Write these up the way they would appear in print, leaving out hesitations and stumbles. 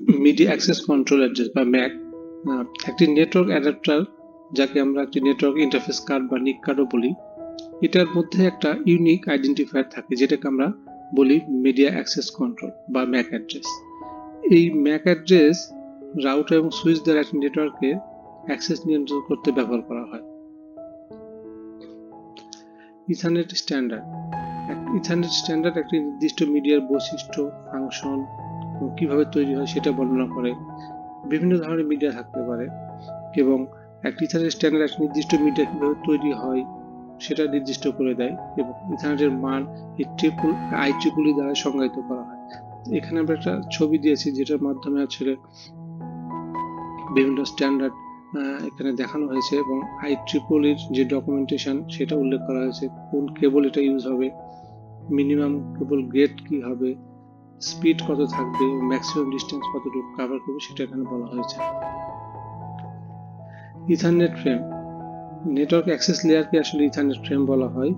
Media access control address বা Mac একটি network adapter, যাকে আমরা একটি নেটওয়ার্ক ইন্টারফেস কার্ড বা নিক কার্ডও বলি। এটার মধ্যে একটা ইউনিক আইডেন্টিফায়ার থাকে, যেটাকে আমরা বলি মিডিয়া অ্যাক্সেস কন্ট্রোল বা ম্যাক অ্যাড্রেস। এই ম্যাক অ্যাড্রেস রাউটার এবং সুইচ দ্বারা একটি নেটওয়ার্কের অ্যাক্সেস নিয়ন্ত্রণ করতে ব্যবহার করা হয়। Ethernet standard. ইথারনেট স্ট্যান্ডার্ড একটি নির্দিষ্ট মিডিয়ার বৈশিষ্ট্য, ফাংশন কিভাবে তৈরি হয় সেটা বর্ণনা করে। বিভিন্ন ধরনের মিডিয়া থাকতে পারে এবং একটি ইথারনেট স্ট্যান্ডার্ড একটি নির্দিষ্ট মিডিয়া কিভাবে তৈরি হয় সেটা নির্দিষ্ট করে দেয় এবং ইথারনেটের মান IEEE দ্বারা সংজ্ঞায়িত করা হয়। এখানে আমরা একটা ছবি দিয়েছি, যেটার মাধ্যমে আসলে বিভিন্ন স্ট্যান্ডার্ড এখানে দেখানো হয়েছে এবং IEEE যে ডকুমেন্টেশন সেটা উল্লেখ করা হয়েছে। কোন কেবল এটা ইউজ হবে, মিনিমাম কেবল গ্রেড কি হবে, স্পিড কত থাকবে, ম্যাক্সিমাম ডিস্টেন্স কতটুকু কভার করবে সেটা এখানে বলা হয়েছে। Ethernet frame. নেটওয়ার্ক অ্যাক্সেস লেয়ারকে আসলে ইথারনেট ফ্রেম বলা হয়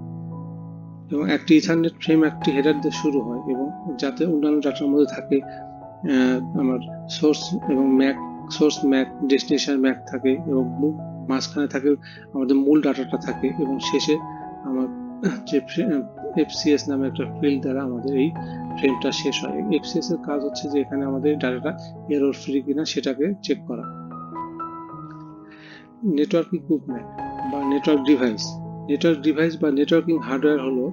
এবং একটি ইথারনেট ফ্রেম একটি হেডার দিয়ে শুরু হয় এবং যাতে অন্যান্য ডাটার মধ্যে থাকে আমার সোর্স এবং Mac, source Mac, destination Mac থাকে এবং মাঝখানে থাকে আমাদের মূল ডাটাটা থাকে এবং শেষে আমার যে FCS নামে একটা ফিল্ড দ্বারা আমাদের এই ফ্রেমটা শেষ হয়। FCS এর কাজ হচ্ছে যে এখানে আমাদের ডাটাটা এরর ফ্রি কিনা সেটাকে চেক করা। নেটওয়ার্ক ইকুইপমেন্ট বা নেটওয়ার্ক ডিভাইস। নেটওয়ার্ক ডিভাইস বা নেটওয়ার্কিং হার্ডওয়্যার হলো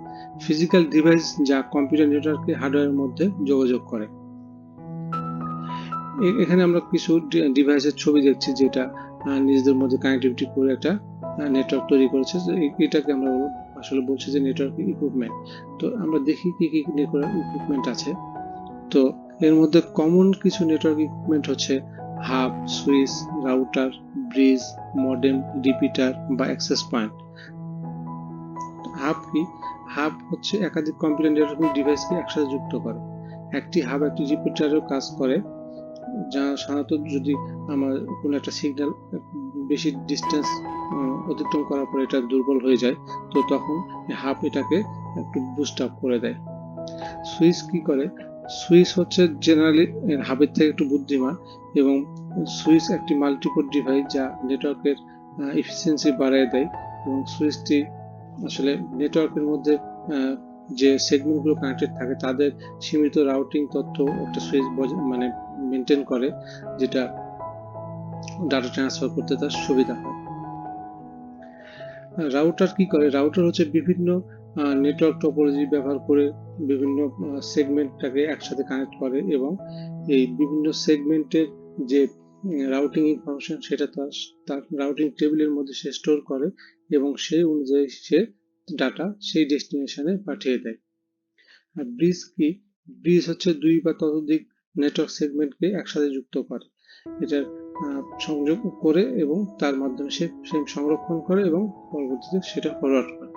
ফিজিক্যাল ডিভাইস যা কম্পিউটার নেটওয়ার্কে হার্ডওয়্যারের মধ্যে যোগাযোগ করে। এখানে আমরা কিছু ডিভাইসের ছবি দেখছি যেটা নিজেদের মধ্যে কানেক্টিভিটি করে একটা নেটওয়ার্ক তৈরি করেছে। এটাকে আমরা আসলে বলছি যে নেটওয়ার্ক ইকুইপমেন্ট। তো আমরা দেখি কি কি নেটওয়ার্ক ইকুইপমেন্ট আছে। তো এর মধ্যে কমন কিছু নেটওয়ার্ক ইকুইপমেন্ট হচ্ছে hub, switch, router, bridge, modem, repeater বা অ্যাক্সেস পয়েন্ট। হাব কি? হাব হচ্ছে একাধিক কম্পিউটার নেটওয়ার্কিং ডিভাইসকে একসাথে যুক্ত করে। একটি হাব একটি রিপিটারের কাজ করে, যা সাধারণত যদি আমার কোনো একটা সিগন্যাল বেশি ডিস্টেন্স অতিক্রম করার পরে এটা দুর্বল হয়ে যায়, তো তখন হাব এটাকে একটু বুস্ট আপ করে দেয়। সুইচ কি করে? সুইচ হচ্ছে জেনারেলি হাবের থেকে একটু বুদ্ধিমান এবং সুইচ একটি মাল্টিপোর্ট ডিভাইস যা নেটওয়ার্কের এফিসিয়েন্সি বাড়িয়ে দেয় এবং সুইচটি আসলে নেটওয়ার্কের মধ্যে যে সেগমেন্টগুলো কানেক্টেড থাকে তাদের সীমিত রাউটিং তথ্য একটা সুইচ মানে মেনটেন করে, যেটা ডাটা ট্রান্সফার করতে তার সুবিধা হয়। রাউটার কি করে? রাউটার হচ্ছে বিভিন্ন নেটওয়ার্ক টপোলজি ব্যবহার করে বিভিন্ন সেগমেন্টটাকে একসাথে কানেক্ট করে এবং এই বিভিন্ন সেগমেন্টের যে রাউটিং ইনফরমেশন সেটা তার রাউটিং টেবিলের মধ্যে সে স্টোর করে এবং সেই অনুযায়ী সে ডাটা সেই ডেস্টিনেশনে পাঠিয়ে দেয়। আর ব্রিজ কি? ব্রিজ হচ্ছে দুই বা ততোধিক নেটওয়ার্ক সেগমেন্টকে একসাথে যুক্ত করে। এটা সংযোগ করে এবং তার মাধ্যমে সে সংরক্ষণ করে এবং পরবর্তীতে সেটা ফরওয়ার্ড করে।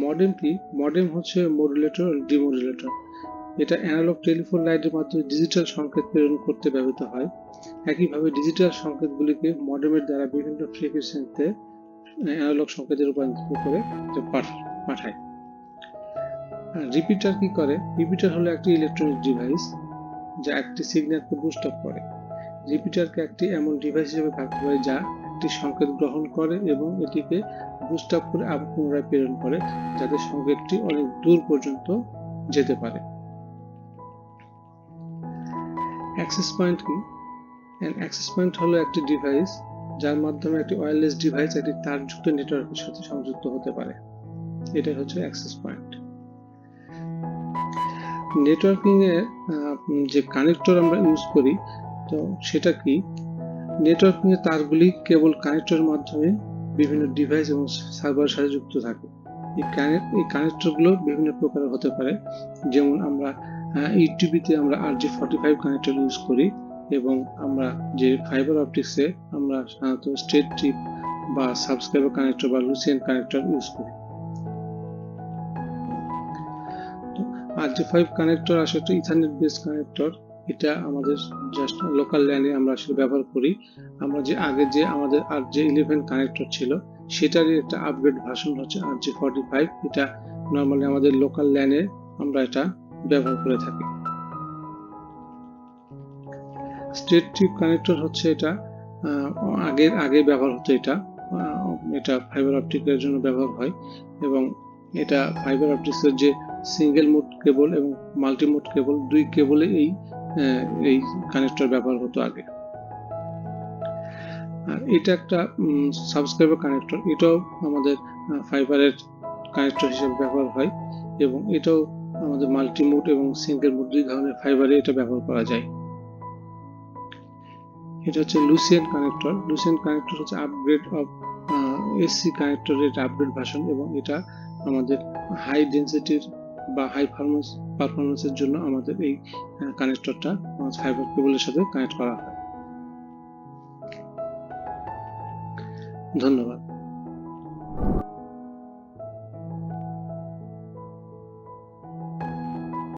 মডেম কি? মডেম হচ্ছে মডুলেটর ও ডিমডুলেটর। এটা অ্যানালগ টেলিফোন লাইনের মাধ্যমে ডিজিটাল সংকেত প্রেরণ করতে ব্যবহৃত হয়। একইভাবে ডিজিটাল সংকেতগুলিকে মডেমের দ্বারা বিভিন্ন ফ্রিকোয়েন্সিতে অ্যানালগ সংকেতে রূপান্তরিত করে পাঠায়। রিপিটার কি করে? রিপিটার হলো একটি ইলেকট্রনিক ডিভাইস যা একটি সিগন্যালকে বুস্ট আপ করে। রিপিটারকে একটি এমন ডিভাইস হিসেবে ভাগ করে যা একটি সংকেত গ্রহণ করে এবং এটিকে বুস্ট আপ করে আবার পুনরায় প্রেরণ করে, যাতে সংকেতটি অনেক দূর পর্যন্ত যেতে পারে। অ্যাক্সেস পয়েন্ট কি? অ্যাক্সেস পয়েন্ট হলো একটি ডিভাইস যার মাধ্যমে একটি ওয়্যারলেস ডিভাইস একটি তারযুক্ত নেটওয়ার্কের সাথে সংযুক্ত হতে পারে। এটাই হচ্ছে অ্যাক্সেস পয়েন্ট। নেটওয়ার্কিং এ যে কানেক্টর আমরা ইউজ করি, তো সেটা কি? নেটওয়ার্কিং এর তারগুলি কেবল কানেক্টরের মাধ্যমে বিভিন্ন ডিভাইস এবং সার্ভারের সাথে যুক্ত থাকে। এই কানেক্টরগুলো বিভিন্ন প্রকারের হতে পারে, যেমন আমরা ইউটিউবিতে আমরা RJ45 কানেক্টর ইউজ করি এবং আমরা যে ফাইবার অপটিক্সে আমরা সাধারণত স্ট্রেট টিপ বা সাবস্ক্রাইবার কানেক্টর বা লুসিয়ান কানেক্টর ইউজ করি। RJ5 কানেক্টর আসলে একটা ইথারনেট বেস কানেক্টর। এটা আমাদের জাস্ট লোকাল ল্যানে আমরা আসলে ব্যবহার করি। আমরা যে আগে যে আমাদের RJ11 কানেক্টর ছিল সেটারই একটা আপগ্রেড ভার্সন হচ্ছে RJ45। এটা নর্মালি আমাদের লোকাল ল্যানে আমরা এটা ব্যবহার করে থাকি। স্ট্রেট টিউব কানেক্টর হচ্ছে এটা আগে ব্যবহার হতো এটা ফাইবার অপটিকের জন্য ব্যবহার হয় এবং এটা ফাইবার অপটিক্সের যে সিঙ্গেল মোড কেবল এবং মাল্টি মোড কেবল দুই কেবলে এই কানেক্টর ব্যবহার হতো আগে। আর এটা একটা সাবস্ক্রাইবার কানেক্টর, এটাও আমাদের ফাইবারের কানেক্টর হিসেবে ব্যবহার হয় এবং এটাও আমাদের মাল্টি মোড এবং সিঙ্গেল মোড দুই ধরনের ফাইবারে এটা ব্যবহার করা যায়। এটা হচ্ছে লুসিয়ান কানেক্টর। লুসিয়ান কানেক্টর হচ্ছে আপগ্রেড অফ এসসি কানেক্টরের আপগ্রেড ভার্সন এবং এটা আমাদের হাই ডেন্সিটির বা হাই পারফরমেন্সের জন্য আমাদের এই কানেক্টরটা ফাইবার কেবলের সাথে কানেক্ট করা হয়। ধন্যবাদ।